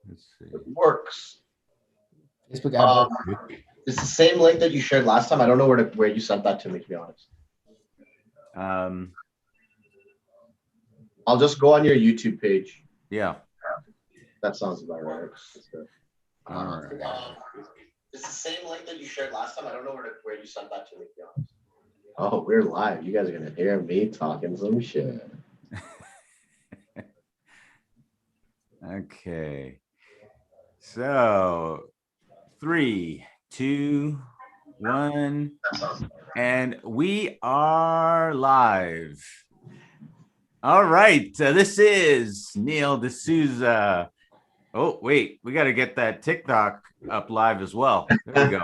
Let's see. It works. Facebook ad Um, works. it's the same link that you shared last time. I don't know where you sent that to me, to be honest. Um, I'll just go on your YouTube page. yeah. That sounds about right. All right. It's the same link that you shared last time. I don't know where you sent that to me, to be honest. Oh, we're live. You guys are gonna hear me talking some shit. Okay. So 3, 2, 1, and we are live. All right. This is Neil D'Souza. Oh, wait, we got to get that TikTok up live as well. There we go.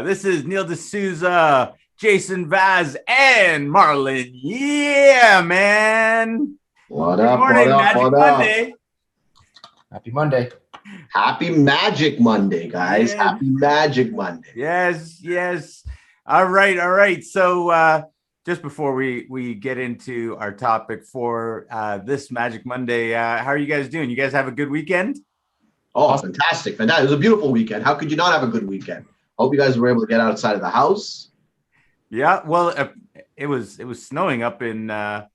This is Neil D'Souza, Jason Vaz, and Marlon. Yeah, man. What Good up? morning, What up? Magic What Monday. Happy Monday. Happy Magic Monday, guys. Yeah. Happy Magic Monday. Yes, yes. All right, all right. So just before we get into our topic for this Magic Monday, how are you guys doing? You guys have a good weekend? Oh, Awesome. fantastic. Fantastic. It was a beautiful weekend. How could you not have a good weekend? Hope you guys were able to get outside of the house. Yeah. Well, it was snowing up in up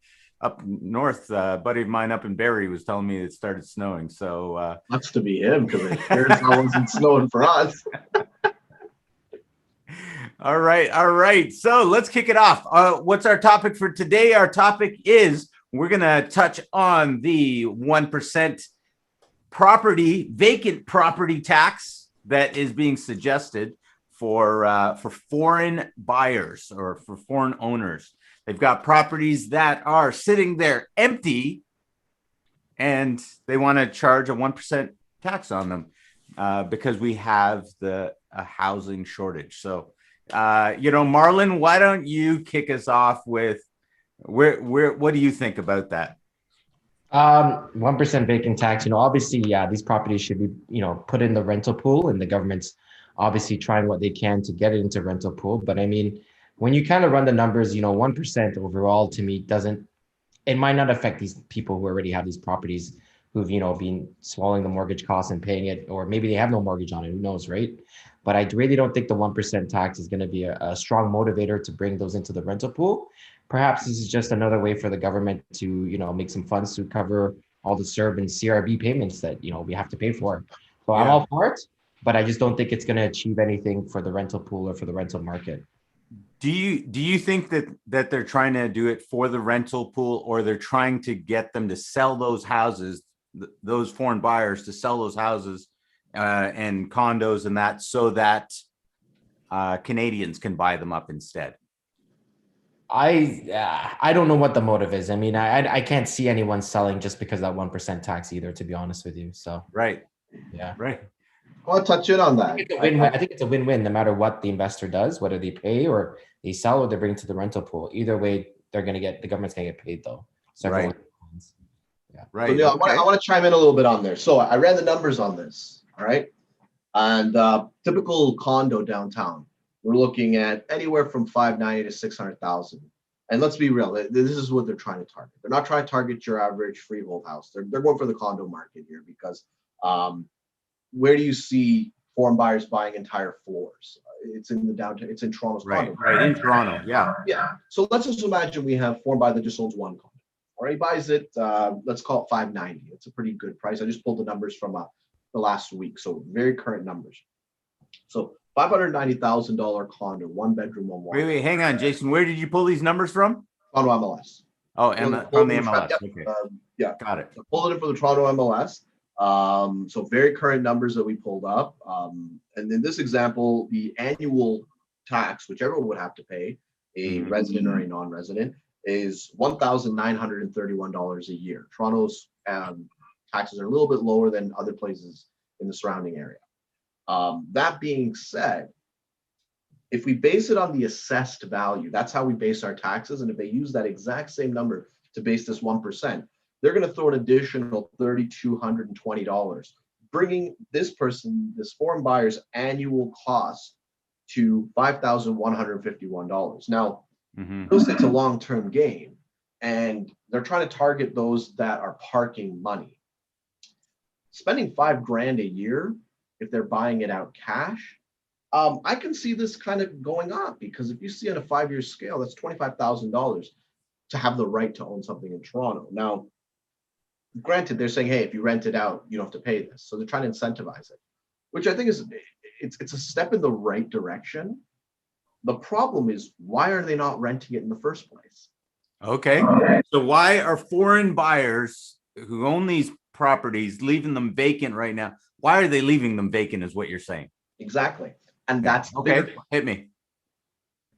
north. Buddy of mine up in Barrie was telling me it started snowing. So Sucks to be him because it sure as hell wasn't snowing for us. all right, all right. So let's kick it off. What's our topic for today? Our topic is we're gonna touch on the 1% vacant property tax that is being suggested for foreign buyers or for foreign owners. They've got properties that are sitting there empty, and they want to charge a 1% tax on them because we have a housing shortage. So, Marlon, why don't you kick us off with what do you think about that? 1% vacant tax. Obviously, yeah, these properties should be, put in the rental pool, and the government's obviously trying what they can to get it into rental pool. But I mean, when you kind of run the numbers, 1% overall to me doesn't. It might not affect these people who already have these properties, who've been swallowing the mortgage costs and paying it, or maybe they have no mortgage on it. Who knows, right? But I really don't think the 1% tax is going to be a strong motivator to bring those into the rental pool. Perhaps this is just another way for the government to, make some funds to cover all the CERB and CRB payments that, we have to pay for. So I'm Yeah. all for it, but I just don't think it's going to achieve anything for the rental pool or for the rental market. Do you think that they're trying to do it for the rental pool, or they're trying to get them to sell those houses, those foreign buyers to sell those houses and condos and that, so that Canadians can buy them up instead? I don't know what the motive is. I mean, I can't see anyone selling just because of that 1% tax either, to be honest with you. So Right, yeah, right. I want to touch in on that. it's a win-win. I think it's a win-win no matter what the investor does, whether they pay or they sell or they bring to the rental pool. Either way, the government's gonna get paid though. So Right. yeah. So Right. Neil, Okay. I want to chime in a little bit on there. So I ran the numbers on this. All right. And typical condo downtown, we're looking at anywhere from 590 to 600,000. And let's be real, this is what they're trying to target. They're not trying to target your average freehold house. They're going for the condo market here because where do you see foreign buyers buying entire floors? It's in the downtown. It's in Toronto's condo. Right. In Toronto. Yeah. Yeah. So let's just imagine we have foreign buyer that just owns one condo. Or he buys it, let's call it 590. It's a pretty good price. I just pulled the numbers from the last week, so very current numbers. So $590,000 condo, one bedroom, one water. Wait. Hang on, Jason. Where did you pull these numbers from? Toronto MLS. Oh, from the MLS. Yep. Okay. Yeah. Got it. I pulled it in from the Toronto MLS. So very current numbers that we pulled up. And in this example, the annual tax, which everyone would have to pay, a resident or a non-resident, is $1,931 a year. Toronto's taxes are a little bit lower than other places in the surrounding area. That being said, if we base it on the assessed value, that's how we base our taxes. And if they use that exact same number to base this 1%, they're going to throw an additional $3,220, bringing this foreign buyer's annual cost to $5,151. Now, it's a long-term gain, and they're trying to target those that are parking money. spending $5,000 a year if they're buying it out cash. I can see this kind of going up because if you see on a 5-year scale, that's $25,000 to have the right to own something in Toronto. Now, granted, they're saying, hey, if you rent it out, you don't have to pay this. So they're trying to incentivize it, which I think is it's a step in the right direction. The problem is, why are they not renting it in the first place? Okay. So why are foreign buyers who own these properties leaving them vacant right now? Why are they leaving them vacant is what you're saying. Exactly. And Yeah. that's okay. Hit me.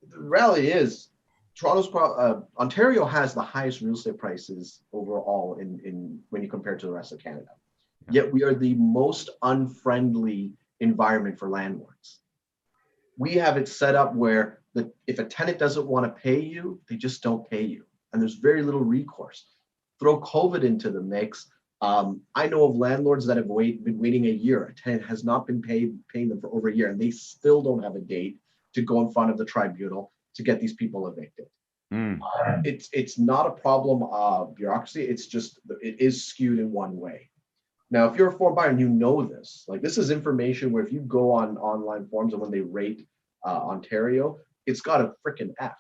The reality is Ontario has the highest real estate prices overall in when you compare to the rest of Canada. Yet we are the most unfriendly environment for landlords. We have it set up where if a tenant doesn't want to pay you, they just don't pay you. And there's very little recourse. Throw COVID into the mix. I know of landlords that have been waiting a year. A tenant has not been paying them for over a year, and they still don't have a date to go in front of the tribunal to get these people evicted. It's not a problem of bureaucracy. It's just it is skewed in one way. Now, if you're a foreign buyer and you know this, like this is information where if you go on online forums and when they rate Ontario, it's got a freaking F.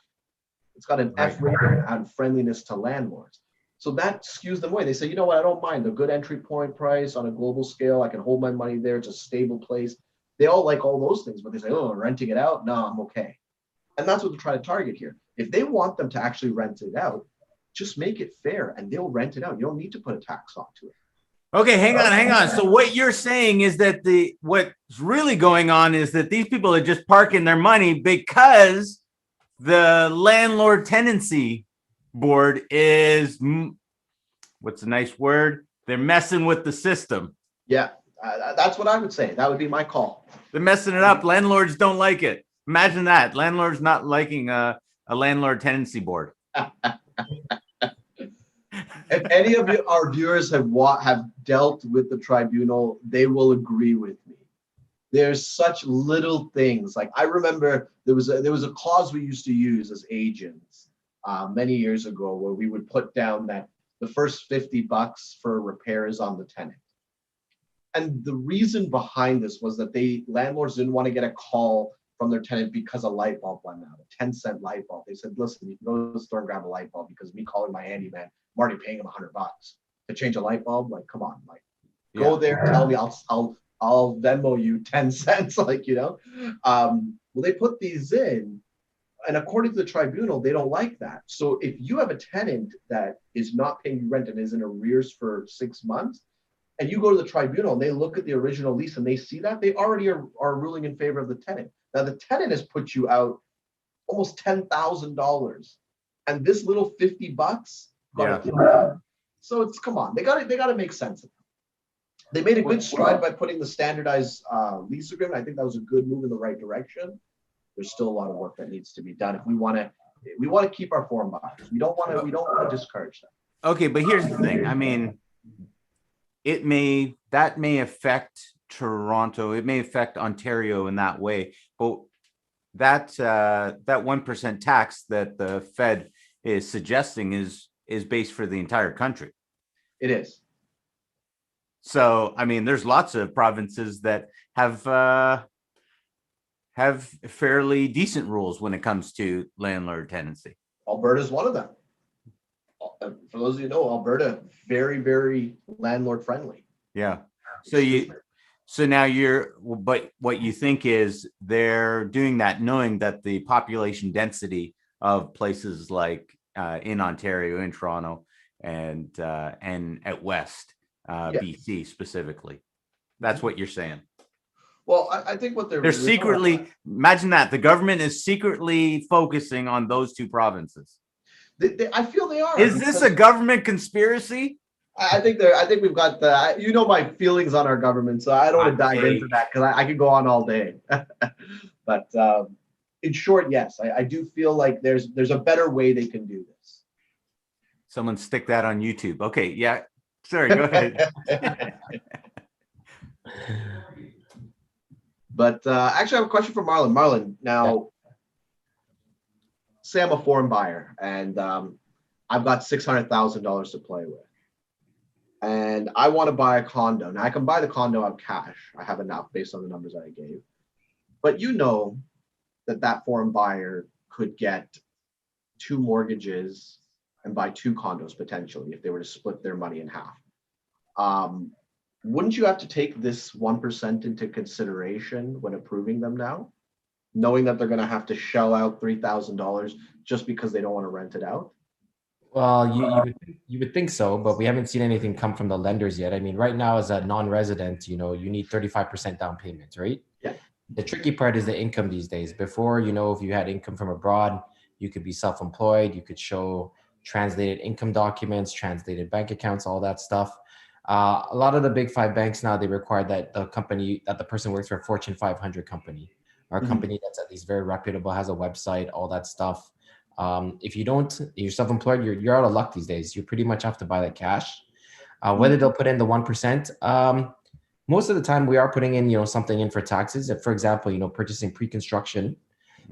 It's got an F rating on friendliness to landlords. So that skews them away. They say, you know what, I don't mind a good entry point price on a global scale. I can hold my money there. It's a stable place. They all like all those things, but they say, oh, renting it out? No, I'm okay. And that's what they're trying to target here. If they want them to actually rent it out, just make it fair and they'll rent it out. You don't need to put a tax onto it. Okay, hang on. So what you're saying is that what's really going on is that these people are just parking their money because the landlord tenancy board is, what's a nice word? They're messing with the system. Yeah, that's what I would say. That would be my call. They're messing it up. Landlords don't like it. Imagine that. Landlords not liking a landlord tenancy board. If any of our viewers have dealt with the tribunal, they will agree with me. There's such little things. Like I remember there was a clause we used to use as agents many years ago where we would put down that the first $50 for repairs on the tenant. And the reason behind this was that landlords didn't want to get a call from their tenant because a light bulb went out, a 10-cent light bulb. They said, listen, you can go to the store and grab a light bulb because me calling my handyman, I'm already paying him $100 to change a light bulb. Like, come on, like go there, tell me I'll Venmo you 10 cents, like, you know. Well, they put these in, and according to the tribunal, they don't like that. So if you have a tenant that is not paying you rent and is in arrears for 6 months, and you go to the tribunal and they look at the original lease and they see that, they already are ruling in favor of the tenant. Now the tenant has put you out almost $10,000, and this little $50. So it's, come on, they got to make sense of it. They made a good stride by putting the standardized lease agreement. I think that was a good move in the right direction. There's still a lot of work that needs to be done if we want to keep our foreign buyers. We don't want to discourage them. Okay, but here's the thing. I mean, that may affect Toronto. It may affect Ontario in that way. But that 1% tax that the Fed is suggesting is based for the entire country. It is. So, I mean, there's lots of provinces that have fairly decent rules when it comes to landlord tenancy. Alberta is one of them. For those of you who know, Alberta, very, very landlord friendly. Yeah. So now but what you think is they're doing that knowing that the population density of places like in Ontario, in Toronto, and at West, BC specifically. That's what you're saying. Well, I think what they're secretly, imagine that the government is secretly focusing on those two provinces. I feel they are. Is this a government conspiracy? I think we've got my feelings on our government, so I don't want to dive into that because I could go on all day. But in short, yes, I do feel like there's a better way they can do this. Someone stick that on YouTube. Okay, yeah. Sorry, go ahead. But actually, I have a question for Marlon. Marlon, now, say I'm a foreign buyer and I've got $600,000 to play with. and I want to buy a condo. Now I can buy the condo out cash. I have enough based on the numbers that I gave. But you know that foreign buyer could get 2 mortgages and buy 2 condos potentially if they were to split their money in half. Wouldn't you have to take this 1% into consideration when approving them now, knowing that they're going to have to shell out $3,000 just because they don't want to rent it out? Well, you would think so, but we haven't seen anything come from the lenders yet. I mean, right now as a non-resident, you need 35% down payment, right? Yeah. The tricky part is the income these days. Before, if you had income from abroad, you could be self-employed, you could show translated income documents, translated bank accounts, all that stuff. A lot of the big 5 banks now, they require that the person works for a Fortune 500 company or a company that's at least very reputable, has a website, all that stuff. If you don't, you're self-employed, you're out of luck these days. You pretty much have to buy that cash. Whether they'll put in the 1%, most of the time we are putting in, something in for taxes. If, for example, purchasing pre-construction,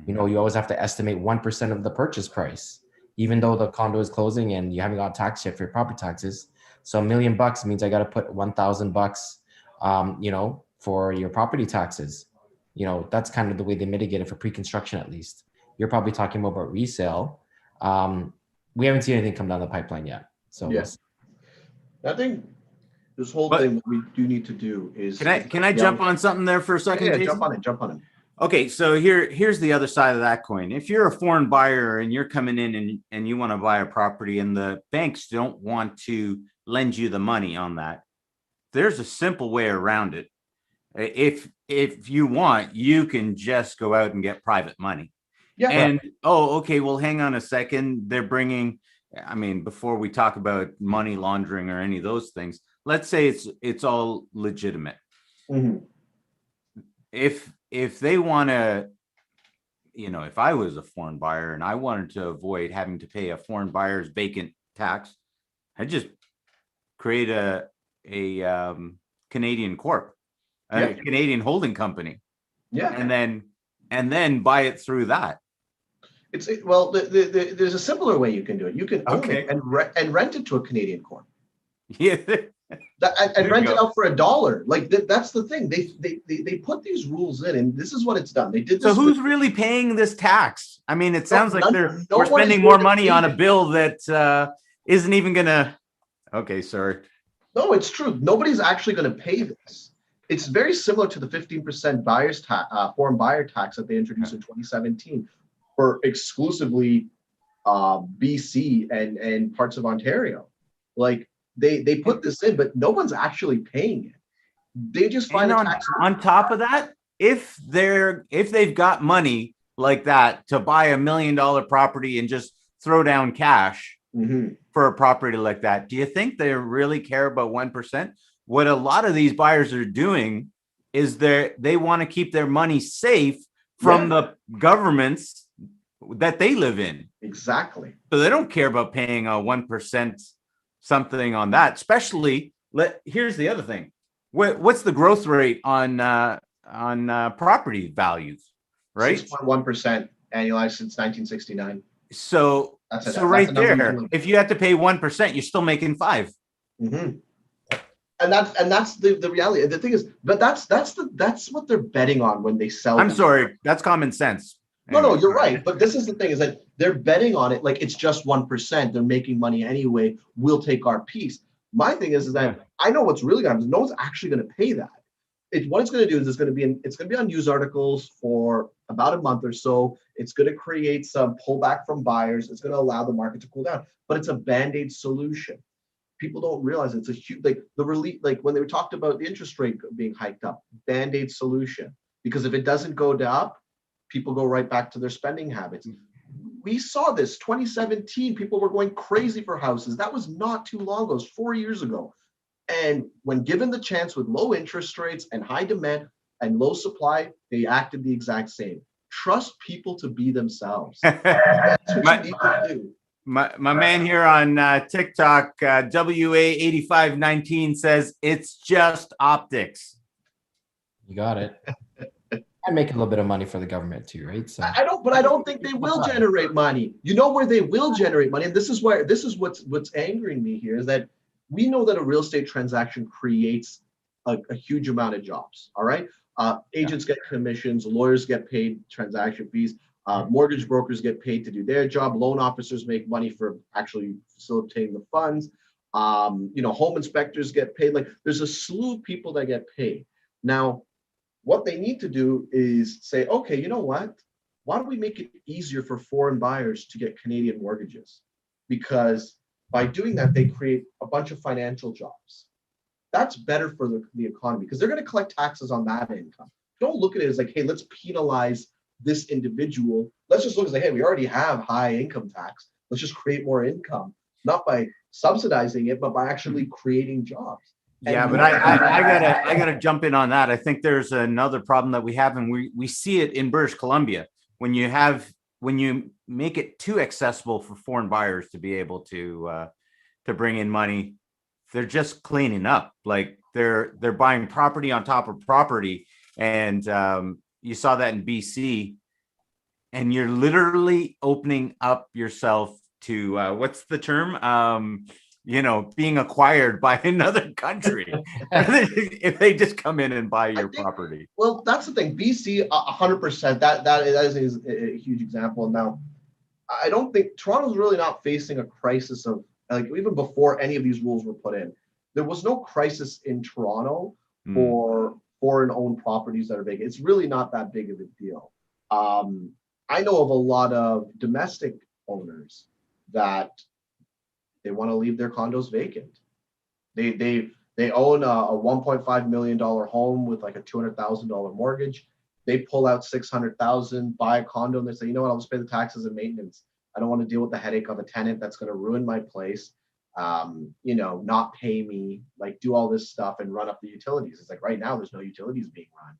you always have to estimate 1% of the purchase price, even though the condo is closing and you haven't got tax yet for your property taxes. So $1 million means I got to put $1,000, for your property taxes. That's kind of the way they mitigate it for pre-construction, at least. You're probably talking more about resale. We haven't seen anything come down the pipeline yet. So yes, I think this whole thing what we do need to do is. Can I jump on something there for a second? Yeah, Jason? jump on it. Okay, so here's the other side of that coin. If you're a foreign buyer and you're coming in and you want to buy a property and the banks don't want to lend you the money on that, there's a simple way around it. If you want, you can just go out and get private money. Yeah. And okay, well, hang on a second. They're bringing, before we talk about money laundering or any of those things, let's say it's all legitimate. Mm-hmm. If they want to, if I was a foreign buyer and I wanted to avoid having to pay a foreign buyer's vacant tax, I'd just create a Canadian corp, a Canadian holding company. Yeah. And then buy it through that. There's a simpler way you can do it. You can own it and rent it to a Canadian corp. Yeah. And rent it out for $1. Like that's the thing. They put these rules in, and this is what it's done. They did. So who's really paying this tax? It sounds like we're spending more money on a bill that isn't even gonna. Okay, sorry. No, it's true. Nobody's actually going to pay this. It's very similar to the 15% foreign buyer tax that they introduced in 2017 for exclusively BC and parts of Ontario. Like they put this in, but no one's actually paying it. They just find on top of that, if they've got money like that to buy $1 million property and just throw down cash. Mm-hmm. For a property like that, do you think they really care about 1%? What a lot of these buyers are doing is they want to keep their money safe from the governments that they live in. Exactly. So they don't care about paying a 1% something on that. Especially, here's the other thing: what's the growth rate on property values? Right, 6.1% annualized since 1969. So right there, if you have to pay 1%, you're still making 5%. Mm-hmm. And that's the reality. The thing is, but that's what they're betting on when they sell. I'm sorry, that's common sense. No, you're right. But this is the thing: is that they're betting on it like it's just 1%. They're making money anyway. We'll take our piece. My thing is that I know what's really going to happen. No one's actually going to pay that. What it's going to do is it's going to be on news articles for about a month or so. It's going to create some pullback from buyers. It's going to allow the market to cool down, but it's a band-aid solution. People don't realize it's a huge, like the relief, like when they talked about the interest rate being hiked up, band-aid solution. Because if it doesn't go up, people go right back to their spending habits. We saw this 2017. People were going crazy for houses. That was not too long ago. It was 4 years ago. And when given the chance with low interest rates and high demand and low supply, they acted the exact same. Trust people to be themselves. That's what you need to do. My man here on TikTok, WA8519 says it's just optics. You got it. I make a little bit of money for the government too, right? So I don't think they will generate money. You know where they will generate money, and this is what's angering me here is that we know that a real estate transaction creates a huge amount of jobs. All right. Agents get commissions, lawyers get paid transaction fees, mortgage brokers get paid to do their job, loan officers make money for actually facilitating the funds. Home inspectors get paid. Like there's a slew of people that get paid. Now, what they need to do is say, okay, you know what? Why don't we make it easier for foreign buyers to get Canadian mortgages? Because by doing that, they create a bunch of financial jobs. That's better for the economy because they're going to collect taxes on that income. Don't look at it as like, hey, let's penalize this individual. Let's just look at like, hey, we already have high income tax. Let's just create more income, not by subsidizing it, but by actually creating jobs. Yeah, but I gotta jump in on that. I think there's another problem that we have, and we see it in British Columbia when you make it too accessible for foreign buyers to be able to bring in money. They're just cleaning up. Like they're buying property on top of property, and you saw that in BC. And you're literally opening up yourself to what's the term? Being acquired by another country if they just come in and buy your property. Well, that's the thing. BC, 100%. That is a huge example. Now, I don't think Toronto's really not facing a crisis of like even before any of these rules were put in. There was no crisis in Toronto for foreign-owned properties that are vacant. It's really not that big of a deal. I know of a lot of domestic owners that they want to leave their condos vacant. They own a $1.5 million home with like a $200,000 mortgage. They pull out $600,000, buy a condo, and they say, you know what, I'll just pay the taxes and maintenance. I don't want to deal with the headache of a tenant that's going to ruin my place. Not pay me, like do all this stuff and run up the utilities. It's like right now there's no utilities being run.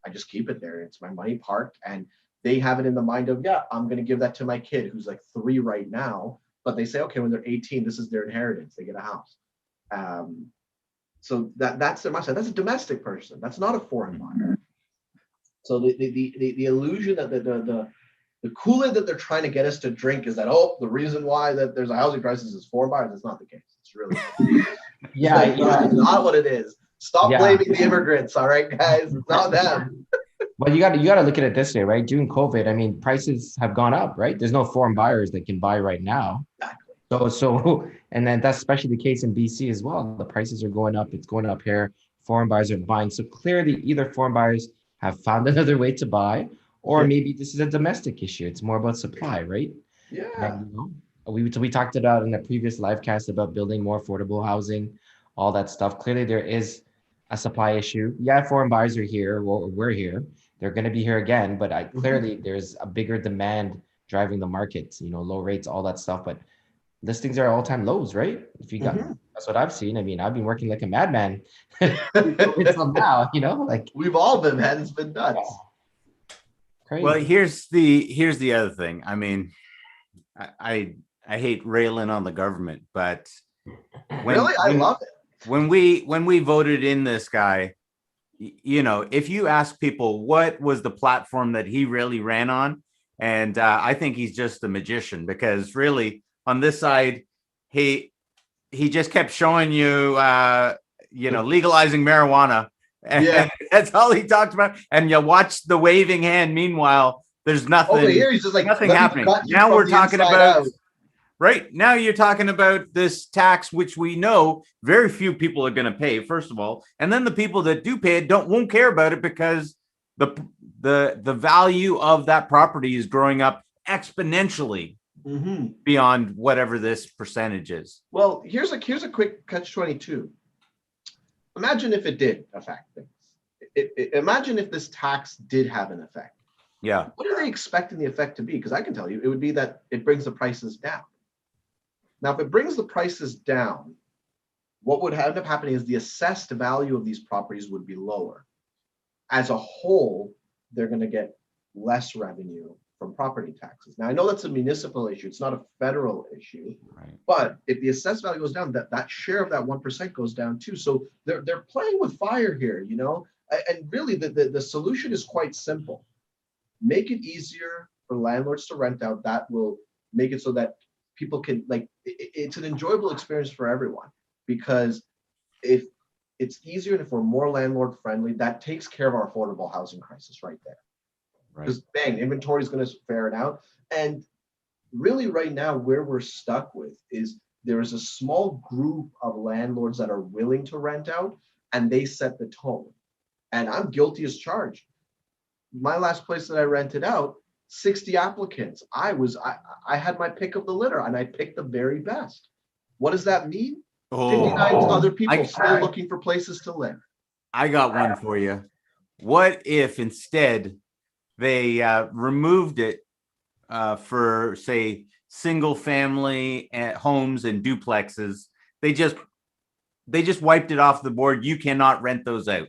I just keep it there. It's my money parked, and they have it in the mind of, yeah, I'm going to give that to my kid who's like 3 right now. But they say, okay, when they're 18, this is their inheritance. They get a house. So that's their mindset. That's a domestic person. That's not a foreign buyer. So the illusion that the Kool-Aid that they're trying to get us to drink is that, the reason why that there's a housing crisis is foreign buyers. It's not the case. It's really it's not what it is. Stop blaming the immigrants, all right, guys? It's not them. Well, you got to look at it this way, right? During COVID, I mean, prices have gone up, right? There's no foreign buyers that can buy right now. Exactly. So, and then that's especially the case in BC as well. The prices are going up. It's going up here. Foreign buyers are buying. So clearly, either foreign buyers have found another way to buy, or maybe this is a domestic issue. It's more about supply, right? Yeah. And, we talked about in a previous live cast about building more affordable housing, all that stuff. Clearly, there is a supply issue. Yeah, foreign buyers are here. We're here. They're going to be here again, but clearly there's a bigger demand driving the market, low rates, all that stuff. But listings are all-time lows, right? If you got, that's what I've seen. I mean, I've been working like a madman until now, like we've all been, man. It's been nuts. Crazy. Well, here's the other thing. I mean, I hate railing on the government, but I love it. When we voted in this guy, if you ask people what was the platform that he really ran on, and I think he's just a magician, because really on this side, he just kept showing you, legalizing marijuana. And that's all he talked about. And you watch the waving hand. Meanwhile, there's nothing. Over here, he's just like nothing happening. Now we're talking about. Right now, you're talking about this tax, which we know very few people are going to pay, first of all, and then the people that do pay it won't care about it because the value of that property is growing up exponentially beyond whatever this percentage is. Well, here's a quick catch-22. Imagine if it did affect things. Imagine if this tax did have an effect. Yeah. What are they expecting the effect to be? Because I can tell you, it would be that it brings the prices down. Now, if it brings the prices down, what would end up happening is the assessed value of these properties would be lower. As a whole, they're going to get less revenue from property taxes. Now, I know that's a municipal issue. It's not a federal issue. Right. But if the assessed value goes down, that share of that 1% goes down too. So they're playing with fire here, And really, the solution is quite simple. Make it easier for landlords to rent out. That will make it so that people can, it's an enjoyable experience for everyone, because if it's easier and if we're more landlord friendly, that takes care of our affordable housing crisis right there. Right. Because bang, inventory is going to ferret out. And really right now where we're stuck with is there is a small group of landlords that are willing to rent out and they set the tone. And I'm guilty as charged. My last place that I rented out, 60 applicants. I had my pick of the litter and I picked the very best. What does that mean? 59 other people still looking for places to live. I got one for you. What if instead they removed it for, say, single family homes and duplexes? They just wiped it off the board. You cannot rent those out.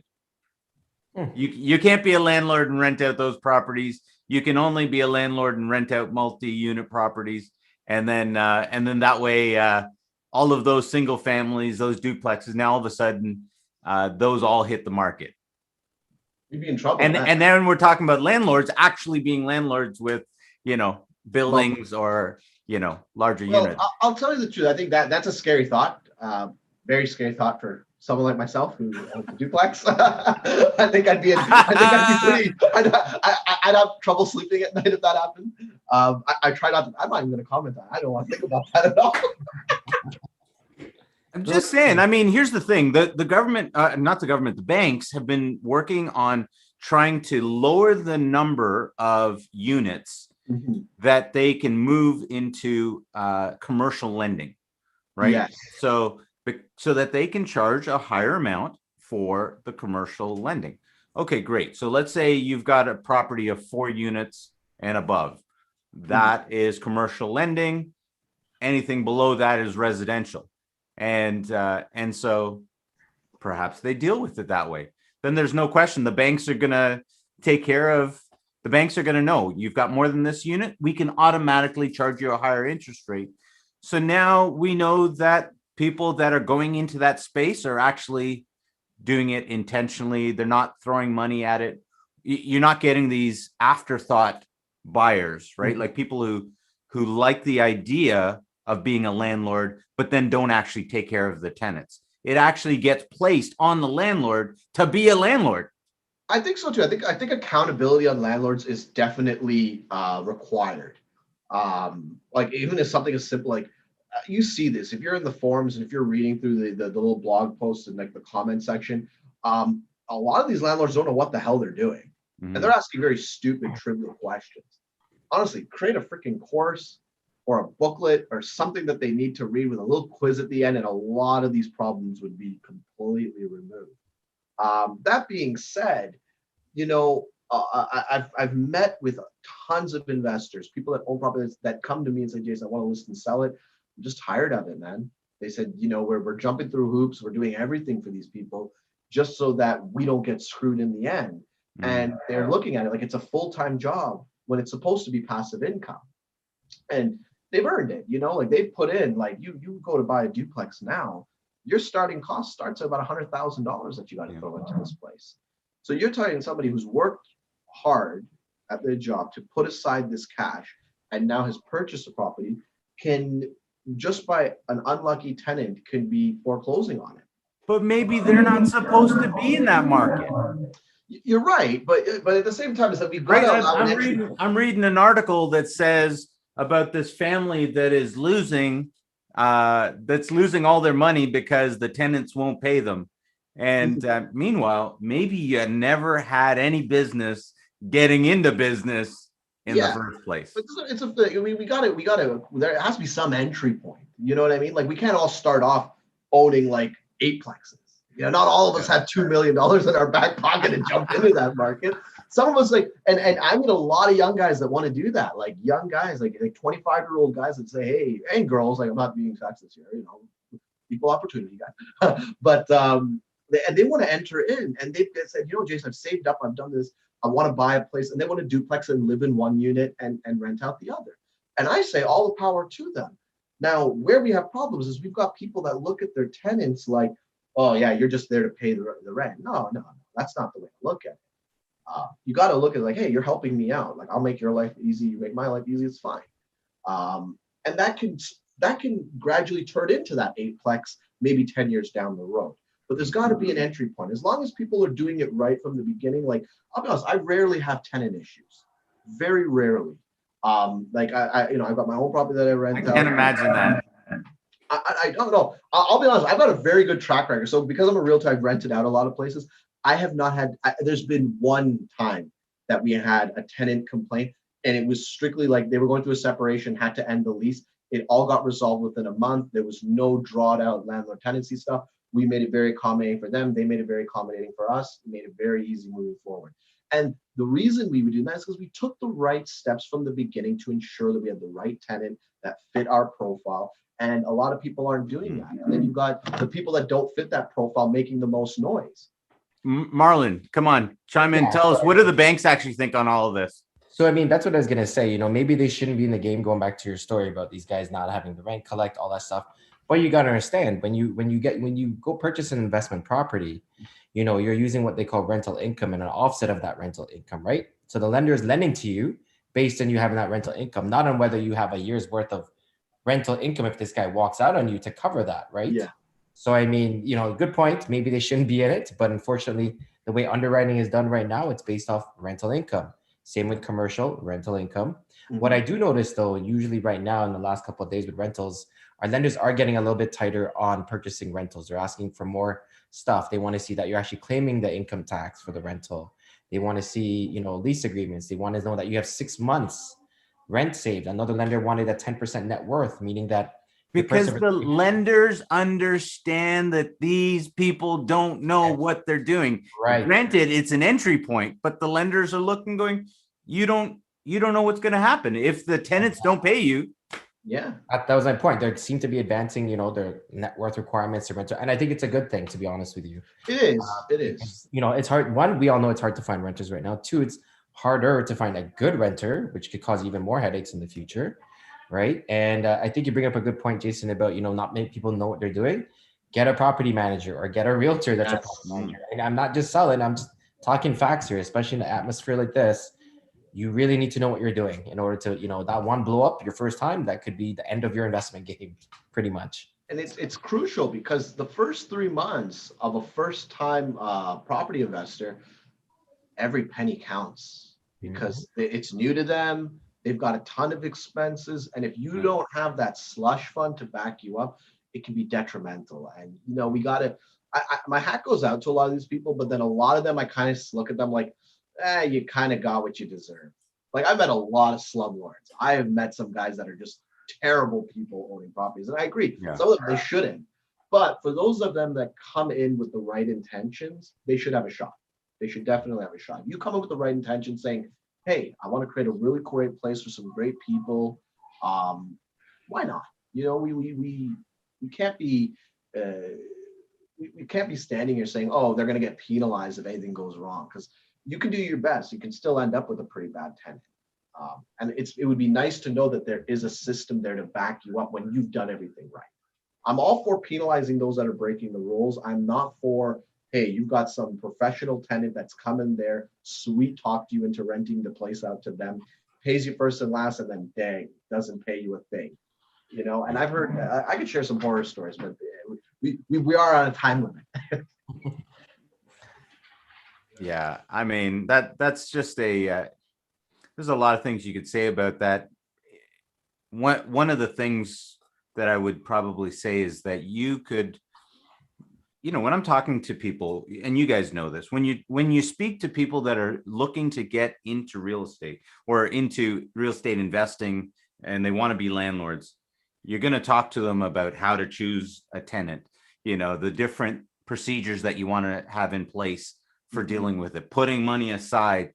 You can't be a landlord and rent out those properties. You can only be a landlord and rent out multi-unit properties, and then that way all of those single families, those duplexes, now all of a sudden those all hit the market. You'd be in trouble. And then we're talking about landlords actually being landlords with, buildings or, larger units. I'll tell you the truth. I think that's a scary thought. Very scary thought for someone like myself who owns a duplex. I think I'd be pretty. I'd have trouble sleeping at night if that happened. I try not to. I'm not even going to comment on it. I don't want to think about that at all. I'm just saying. I mean, here's the thing: the government, not the government, the banks have been working on trying to lower the number of units that they can move into commercial lending, right? Yes. So that they can charge a higher amount for the commercial lending. Okay, great. So let's say you've got a property of 4 units and above. That is commercial lending. Anything below that is residential. And so perhaps they deal with it that way. Then there's no question the banks are going to take care of, the banks are going to know you've got more than this unit. We can automatically charge you a higher interest rate. So now we know that people that are going into that space are actually doing it intentionally. They're not throwing money at it. You're not getting these afterthought buyers, right? Like people who like the idea of being a landlord, but then don't actually take care of the tenants. It actually gets placed on the landlord to be a landlord. I think so too. I think accountability on landlords is definitely required. Like even if something as simple like you see this if you're in the forums and if you're reading through the little blog posts and like the comment section, a lot of these landlords don't know what the hell they're doing, and they're asking very stupid, trivial questions. Honestly, create a freaking course or a booklet or something that they need to read with a little quiz at the end, and a lot of these problems would be completely removed. That being said, I've met with tons of investors, people that own properties that come to me and say, Jason, I want to list and sell it. I'm just tired of it, man. They said, we're jumping through hoops. We're doing everything for these people just so that we don't get screwed in the end. And they're looking at it like it's a full-time job when it's supposed to be passive income. And they've earned it, like they've put in, like you go to buy a duplex now, your starting cost starts at about $100,000 that you got to throw into this place. So you're telling somebody who's worked hard at their job to put aside this cash and now has purchased a property can just by an unlucky tenant can be foreclosing on it. But maybe they're not supposed to be in that market. You're right, but at the same time, is that we've got to allow I'm reading an article that says about this family that is losing all their money because the tenants won't pay them. And meanwhile, maybe you never had any business getting into business in the first place. It's we got to. There has to be some entry point. You know what I mean? Like we can't all start off owning like 8 plexes. Not all of us have $2 million in our back pocket and jump into that market. Some of us and I meet a lot of young guys that want to do that. Like young guys, like 25-year-old guys that say, hey, and girls, like I'm not being sexist here, equal opportunity guys. But they want to enter in, and they said, Jason, I've saved up, I've done this, I want to buy a place, and they want to duplex and live in one unit and rent out the other. And I say all the power to them. Now, where we have problems is we've got people that look at their tenants like, oh yeah, you're just there to pay the rent. No, that's not the way to look at it. You got to look at like, hey, you're helping me out. Like I'll make your life easy, you make my life easy, it's fine. And that can gradually turn into that 8-plex maybe 10 years down the road. But there's got to be an entry point. As long as people are doing it right from the beginning, like I'll be honest, I rarely have tenant issues. Very rarely. Like I've got my own property that I rent I out. can't imagine that. I don't know. I'll be honest. I've got a very good track record. So because I'm a realtor, I've rented out a lot of places. I have not had. There's been one time that we had a tenant complaint, and it was strictly like they were going through a separation, had to end the lease. It all got resolved within a month. There was no drawdown landlord tenancy stuff. We made it very accommodating for them. They made it very accommodating for us. We made it very easy moving forward. And the reason we would do that is because we took the right steps from the beginning to ensure that we had the right tenant that fit our profile. And a lot of people aren't doing that. And then you've got the people that don't fit that profile making the most noise. Marlon, come on, chime in. Yeah. Tell us, what do the banks actually think on all of this? So, I mean, that's what I was going to say. You know, maybe they shouldn't be in the game, going back to your story about these guys not having the rent collect, all that stuff. But you got to understand, when you go purchase an investment property, you know, you're using what they call rental income and an offset of that rental income, right? So the lender is lending to you based on you having that rental income, not on whether you have a year's worth of rental income if this guy walks out on you to cover that, right? Yeah. So, I mean, you know, good point. Maybe they shouldn't be in it, but unfortunately, the way underwriting is done right now, it's based off rental income. Same with commercial rental income. Mm-hmm. What I do notice, though, usually right now in the last couple of days with rentals, our lenders are getting a little bit tighter on purchasing rentals. They're asking for more stuff. They want to see that you're actually claiming the income tax for the rental. They want to see, you know, lease agreements. They want to know that you have 6 months rent saved. Another lender wanted a 10% net worth, meaning that Because the lenders understand that these people don't know what they're doing. Right. Granted, it's an entry point, but the lenders are looking, going, you don't know what's going to happen if the tenants don't pay you. Yeah. That was my point. They seem to be advancing, you know, their net worth requirements to renter, and I think it's a good thing, to be honest with you. It is. It is. You know, it's hard. One, we all know it's hard to find renters right now. Two, it's harder to find a good renter, which could cause even more headaches in the future, right? And I think you bring up a good point, Jason, about, you know, not many people know what they're doing. Get a property manager or get a realtor that's a property manager. And I'm not just selling, I'm just talking facts here, especially in an atmosphere like this. You really need to know what you're doing in order to, you know, that one blow up your first time, that could be the end of your investment game, pretty much. And it's crucial because the first 3 months of a first time property investor, every penny counts because it's new to them. They've got a ton of expenses. And if you don't have that slush fund to back you up, it can be detrimental. And, you know, we got to, my hat goes out to a lot of these people, but then a lot of them, I kind of look at them like, you kind of got what you deserve. Like, I've met a lot of slumlords. I have met some guys that are just terrible people owning properties. And I agree, some of them, they shouldn't. But for those of them that come in with the right intentions, they should have a shot. They should definitely have a shot. You come in with the right intention saying, hey, I want to create a really great place for some great people. Why not? You know, we can't be we can't be standing here saying, oh, they're going to get penalized if anything goes wrong, because you can do your best. You can still end up with a pretty bad tenant. And it would be nice to know that there is a system there to back you up when you've done everything right. I'm all for penalizing those that are breaking the rules. I'm not for, hey, you've got some professional tenant that's coming there, sweet talk you into renting the place out to them, pays you first and last, and then dang, doesn't pay you a thing. You know, and I've heard, I could share some horror stories, but we are on a time limit. Yeah, I mean, that's just there's a lot of things you could say about that. One of the things that I would probably say is that you could, you know, when I'm talking to people, and you guys know this, when you speak to people that are looking to get into real estate or into real estate investing and they want to be landlords, you're going to talk to them about how to choose a tenant, you know, the different procedures that you want to have in place for dealing with it, putting money aside.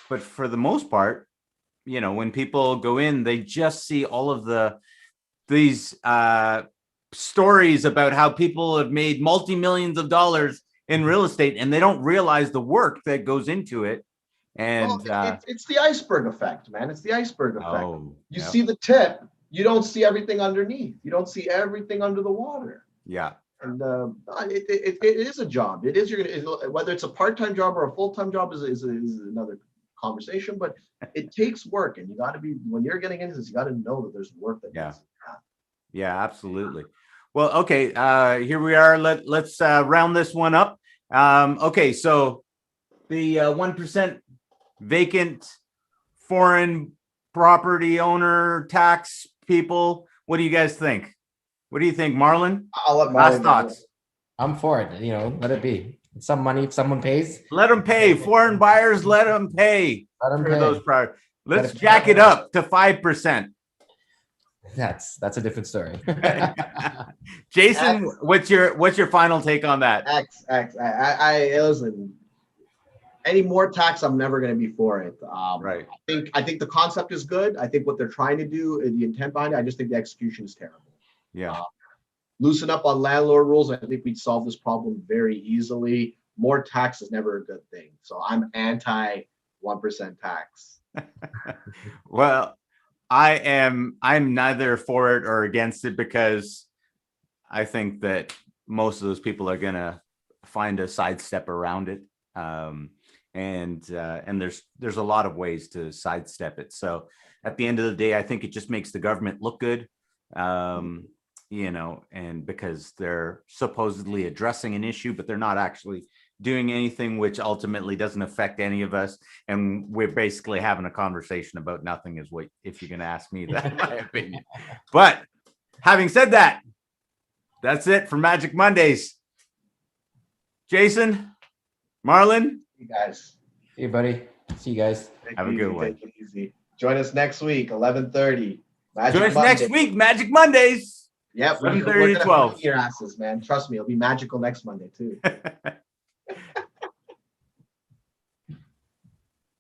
But for the most part, you know, when people go in, they just see all of these stories about how people have made multi-millions of dollars in real estate, and they don't realize the work that goes into it. And it's the iceberg effect, man. It's the iceberg effect. You yeah. see the tip, you don't see everything underneath. You don't see everything under the water. Yeah. And it is a job. It is whether it's a part-time job or a full-time job is another conversation, but it takes work, and you got to be, when you're getting into this, you got to know that there's work that needs to be done. Yeah, absolutely. Well, okay. Here we are. Let's round this one up. Okay, so the 1% vacant foreign property owner tax people. What do you guys think? What do you think, Marlon? I'll let Last Marlon thoughts. I'm for it. Let it be. It's some money if someone pays. Let them pay. Foreign buyers, let them pay Let them for pay. those prior. Let's Let it- jack it up to 5%. That's a different story. Jason, what's your final take on that? I listen. Any more tax, I'm never going to be for it. Right. I think the concept is good. I think what they're trying to do, the intent behind it, I just think the execution is terrible. Yeah. Loosen up on landlord rules. I think we'd solve this problem very easily. More tax is never a good thing. So I'm anti 1% tax. Well, I'm neither for it or against it because I think that most of those people are gonna find a sidestep around it. And there's a lot of ways to sidestep it. So at the end of the day, I think it just makes the government look good. And because they're supposedly addressing an issue, but they're not actually doing anything, which ultimately doesn't affect any of us. And we're basically having a conversation about nothing is what, if you're going to ask me that, in my opinion. But having said that, that's it for Magic Mondays. Jason, Marlon. You guys. Hey, buddy. See you guys. Have a good one. Take it easy. Join us next week, 11:30. Join us next week, Magic Mondays. Yep. 7:30 to 12. Your asses, man. Trust me, it'll be magical next Monday too.